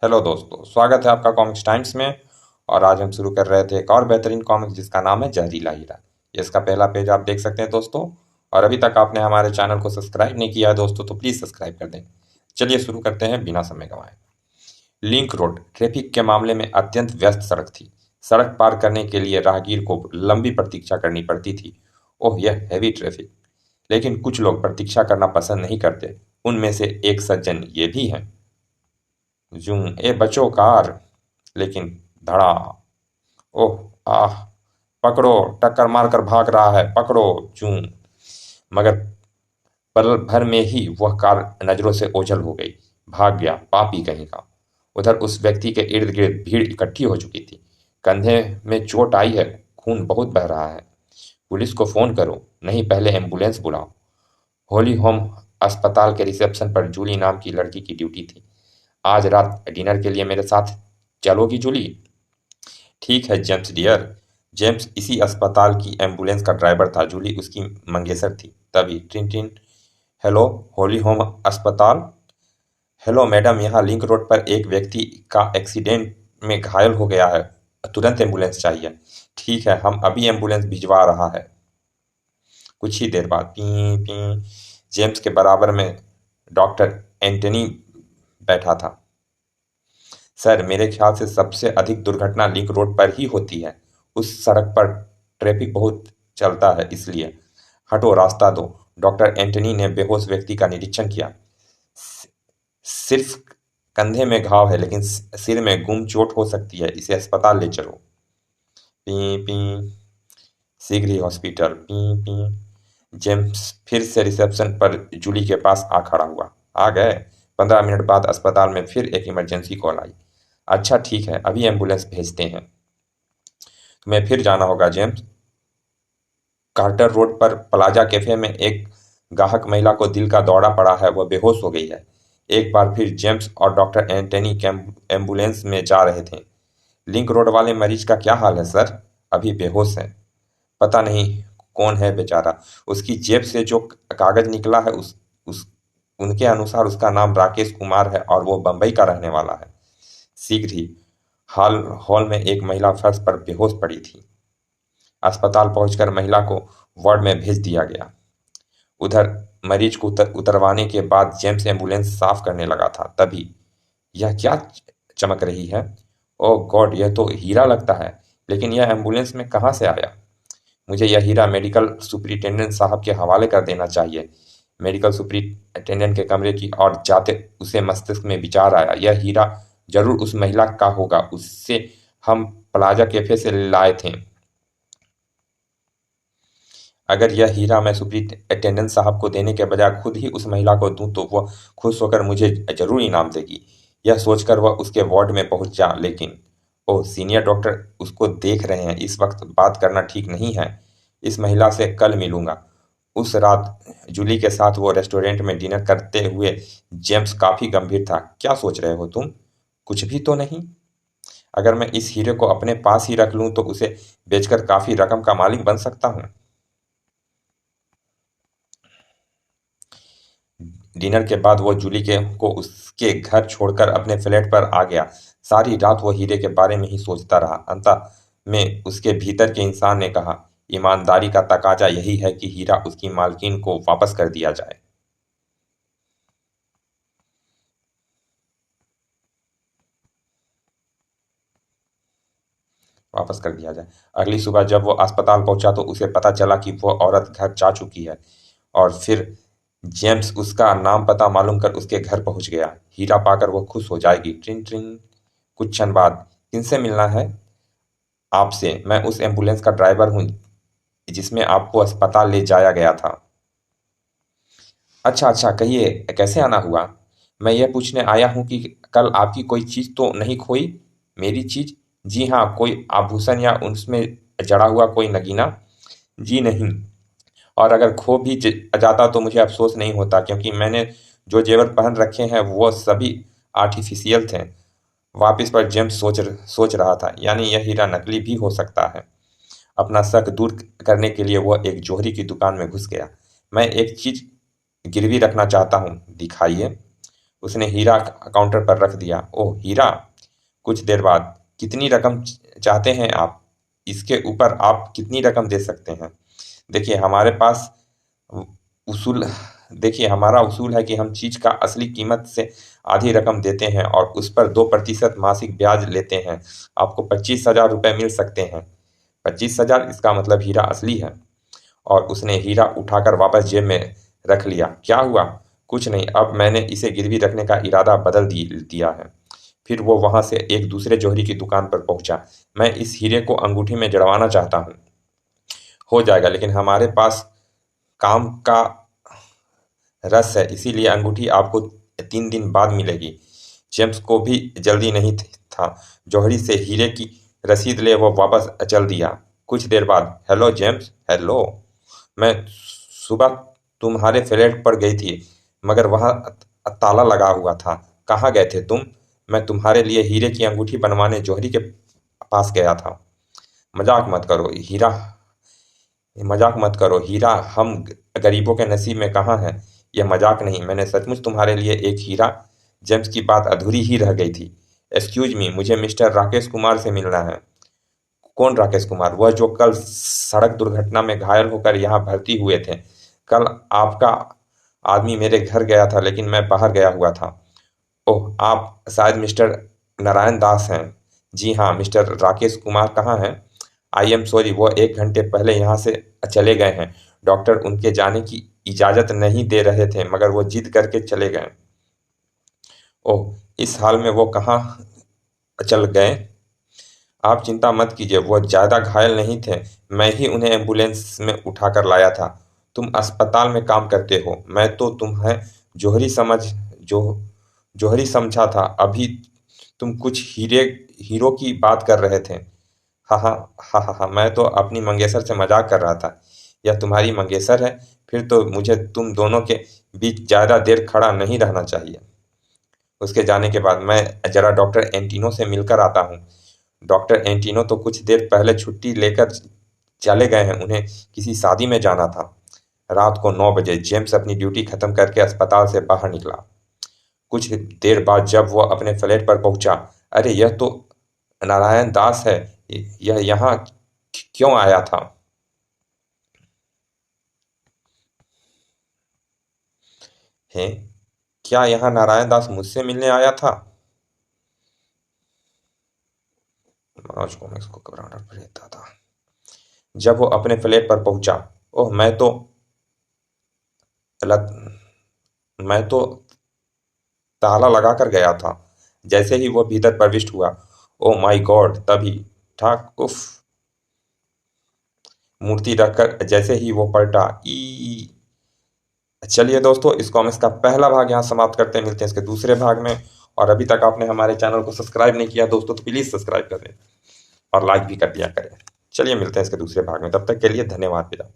Hello दोस्तों, स्वागत है आपका कॉमिक्स टाइम्स में। और आज हम शुरू कर रहे थे एक और बेहतरीन कॉमिक्स जिसका नाम है जहरीला हीरा। ये इसका पहला पेज आप देख सकते हैं दोस्तों। और अभी तक आपने हमारे चैनल को सब्सक्राइब नहीं किया है दोस्तों तो प्लीज़ सब्सक्राइब कर दें। चलिए शुरू करते हैं बिना समय गंवाए। लिंक रोड ट्रैफिक के मामले में अत्यंत व्यस्त सड़क थी। सड़क पार करने के लिए राहगीर को लंबी प्रतीक्षा करनी पड़ती थी। ओह, यह हैवी ट्रैफिक। लेकिन कुछ लोग प्रतीक्षा करना पसंद नहीं करते। उनमें से एक सज्जन ये भी हैं। जूं ए बचो कार। लेकिन धड़ा। ओह, आह। पकड़ो, टक्कर मारकर भाग रहा है, पकड़ो। जूं। मगर पल भर में ही वह कार नजरों से ओझल हो गई। भाग गया, पापी कहीं का। उधर उस व्यक्ति के इर्द गिर्द भीड़ इकट्ठी हो चुकी थी। कंधे में चोट आई है, खून बहुत बह रहा है। पुलिस को फोन करो, नहीं पहले एम्बुलेंस बुलाओ। होली होम अस्पताल के रिसेप्शन पर जूली नाम की लड़की की ड्यूटी थी। आज रात डिनर के लिए मेरे साथ चलोगी जूली? ठीक है जेम्स डियर। जेम्स इसी अस्पताल की एम्बुलेंस का ड्राइवर था, जूली उसकी मंगेसर थी। तभी tin tin. Hello, Holi home अस्पताल। हेलो मैडम, यहाँ लिंक रोड पर एक व्यक्ति का एक्सीडेंट में घायल हो गया है। तुरंत एम्बुलेंस चाहिए। ठीक है, हम अभी एम्बुलेंस भिजवा रहा है। कुछ ही देर बाद पी पी। जेम्स के बराबर में डॉक्टर एंटनी बैठा था। सर, मेरे ख्याल से सबसे अधिक दुर्घटना लिंक रोड पर ही होती है। उस सड़क पर ट्रैफिक बहुत चलता है इसलिए। हटो, रास्ता दो। डॉक्टर एंटनी ने बेहोश व्यक्ति का निरीक्षण किया। सिर्फ कंधे में घाव है, लेकिन सिर में गुम चोट हो सकती है। इसे अस्पताल ले चलो। P P. शीघ्र ही हॉस्पिटल। P P. जेम्स फिर से रिसेप्शन पर जूली के पास आ खड़ा हुआ। आ गए। 15 मिनट बाद अस्पताल में फिर एक इमरजेंसी कॉल आई। अच्छा ठीक है, अभी एम्बुलेंस भेजते हैं। तुम्हें फिर जाना होगा जेम्स। कार्टर रोड पर प्लाजा कैफे में एक ग्राहक महिला को दिल का दौरा पड़ा है, वह बेहोश हो गई है। एक बार फिर जेम्स और डॉक्टर एंटनी एम्बुलेंस में जा रहे थे। लिंक रोड वाले मरीज का क्या हाल है सर? अभी बेहोश है। पता नहीं कौन है बेचारा। उसकी जेब से जो कागज निकला है उस उनके अनुसार उसका नाम राकेश कुमार है और वो बंबई का रहने वाला है। शीघ्र ही हॉल हॉल में एक महिला फर्श पर बेहोश पड़ी थी। अस्पताल पहुंचकर महिला को वार्ड में भेज दिया गया। उधर मरीज को उतरवाने के बाद जेम्स एम्बुलेंस साफ करने लगा था। तभी यह क्या चमक रही है? ओह गॉड, यह तो हीरा लगता है। लेकिन यह एम्बुलेंस में कहाँ से आया? मुझे यह हीरा मेडिकल सुपरिटेंडेंट साहब के हवाले कर देना चाहिए। मेडिकल सुपरिटेंडेंट के कमरे की ओर जाते उसे मस्तिष्क में विचार आया, यह हीरा जरूर उस महिला का होगा। उससे हम प्लाजा कैफे से लाए थे। अगर यह हीरा मैं सुपरिटेंडेंट साहब को देने के बजाय खुद ही उस महिला को दूं तो वह खुश होकर मुझे जरूर इनाम देगी। यह सोचकर वह उसके वार्ड में पहुंचा। लेकिन ओह, सीनियर डॉक्टर उसको देख रहे हैं। इस वक्त बात करना ठीक नहीं है। इस महिला से कल मिलूंगा। उस रात जूली के साथ वो रेस्टोरेंट में डिनर करते हुए जेम्स काफी गंभीर था। क्या सोच रहे हो तुम? कुछ भी तो नहीं। अगर मैं इस हीरे को अपने पास ही रख लूं तो उसे बेचकर काफी रकम का मालिक बन सकता हूं। डिनर के बाद वो जूली के को उसके घर छोड़कर अपने फ्लैट पर आ गया। सारी रात वो हीरे के बारे में ही सोचता रहा। अंत में उसके भीतर के इंसान ने कहा, ईमानदारी का तकाजा यही है कि हीरा उसकी मालकिन को वापस कर दिया जाए। वापस कर दिया जाए। अगली सुबह जब वो अस्पताल पहुंचा तो उसे पता चला कि वो औरत घर जा चुकी है। और फिर जेम्स उसका नाम पता मालूम कर उसके घर पहुंच गया। हीरा पाकर वो खुश हो जाएगी। ट्रिन ट्रिन। कुछ क्षण बाद, किनसे मिलना है? आपसे। मैं उस एम्बुलेंस का ड्राइवर हूँ जिसमें आपको अस्पताल ले जाया गया था। अच्छा अच्छा, कहिए कैसे आना हुआ? मैं ये पूछने आया हूँ कि कल आपकी कोई चीज़ तो नहीं खोई? मेरी चीज़? जी हाँ, कोई आभूषण या उसमें जड़ा हुआ कोई नगीना? जी नहीं। और अगर खो भी जाता तो मुझे अफसोस नहीं होता, क्योंकि मैंने जो जेवर पहन रखे हैं वो सभी आर्टिफिशियल थे। वापिस पर जेम्स सोच रहा था, यानी यह हीरा नकली भी हो सकता है। अपना शक दूर करने के लिए वह एक जोहरी की दुकान में घुस गया। मैं एक चीज गिरवी रखना चाहता हूँ, दिखाइए। उसने हीरा काउंटर पर रख दिया। ओह हीरा। कुछ देर बाद, कितनी रकम चाहते हैं आप? इसके ऊपर आप कितनी रकम दे सकते हैं? देखिए हमारे पास उसूल देखिए हमारा उसूल है कि हम चीज का असली कीमत से आधी रकम देते हैं और उस पर 2% मासिक ब्याज लेते हैं। आपको 25,000 रुपये मिल सकते हैं। 25,000, इसका मतलब हीरा असली है। और उसने हीरा उठाकर वापस जेब में रख लिया। क्या हुआ? कुछ नहीं, अब मैंने इसे गिरवी रखने का इरादा बदल दिया है। फिर वो वहां से एक दूसरे जौहरी की दुकान पर पहुंचा। मैं इस हीरे को अंगूठी में जड़वाना चाहता हूँ। हो जाएगा, लेकिन हमारे पास काम का रस है, इसीलिए अंगूठी आपको 3 दिन बाद मिलेगी। जेम्स को भी जल्दी नहीं था। जौहरी से हीरे की रसीद ले वो वापस चल दिया। कुछ देर बाद, हेलो जेम्स। हेलो। मैं सुबह तुम्हारे फ्लैट पर गई थी, मगर वहाँ ताला लगा हुआ था। कहाँ गए थे तुम? मैं तुम्हारे लिए हीरे की अंगूठी बनवाने जौहरी के पास गया था। मजाक मत करो हीरा। मजाक मत करो हीरा, हम गरीबों के नसीब में कहाँ हैं। यह मजाक नहीं, मैंने सचमुच तुम्हारे लिए एक हीरा। जेम्स की बात अधूरी ही रह गई थी। एक्सक्यूज मी, मुझे मिस्टर राकेश कुमार से मिलना है। कौन राकेश कुमार? वह जो कल सड़क दुर्घटना में घायल होकर यहाँ भर्ती हुए थे। कल आपका आदमी मेरे घर गया था, लेकिन मैं बाहर गया हुआ था। ओह, आप शायद मिस्टर नारायण दास हैं। जी हाँ, मिस्टर राकेश कुमार कहाँ हैं? आई एम सॉरी, वो 1 घंटे पहले यहाँ से चले गए हैं। डॉक्टर उनके जाने की इजाज़त नहीं दे रहे थे, मगर वो जिद करके चले गए। ओह, इस हाल में वो कहाँ चल गए? आप चिंता मत कीजिए, वो ज़्यादा घायल नहीं थे। मैं ही उन्हें एम्बुलेंस में उठाकर लाया था। तुम अस्पताल में काम करते हो, मैं तो तुम्हें जौहरी समझ जो जौहरी समझा था। अभी तुम कुछ हीरो की बात कर रहे थे। हाँ हाँ। हाँ हाँ हाँ, मैं तो अपनी मंगेशर से मजाक कर रहा था। यह तुम्हारी मंगेशर है? फिर तो मुझे तुम दोनों के बीच ज़्यादा देर खड़ा नहीं रहना चाहिए। उसके जाने के बाद मैं जरा डॉक्टर एंटिनो से मिलकर आता हूँ। डॉक्टर एंटिनो तो कुछ देर पहले छुट्टी लेकर चले गए हैं, उन्हें किसी शादी में जाना था। रात को 9 बजे जेम्स अपनी ड्यूटी खत्म करके अस्पताल से बाहर निकला। कुछ देर बाद जब वह अपने फ्लैट पर पहुंचा, अरे यह तो नारायण दास है। यह यहाँ क्यों आया था? है, क्या यहाँ नारायण दास मुझसे मिलने आया था? मनोज कॉमिक्स को घबराहट रहता था। जब वो अपने फ्लैट पर पहुंचा, ओह लत- मैं तो ताला लगाकर गया था। जैसे ही वो भीतर प्रविष्ट हुआ, ओ माय गॉड, तभी ठाक उफ मूर्ति रखकर जैसे ही वो पलटा ई। चलिए दोस्तों, इस कॉमिक्स का पहला भाग यहाँ समाप्त करते हैं। मिलते हैं इसके दूसरे भाग में। और अभी तक आपने हमारे चैनल को सब्सक्राइब नहीं किया दोस्तों, तो प्लीज़ सब्सक्राइब करें और लाइक भी कर दिया करें। चलिए मिलते हैं इसके दूसरे भाग में, तब तक के लिए धन्यवाद। विदा।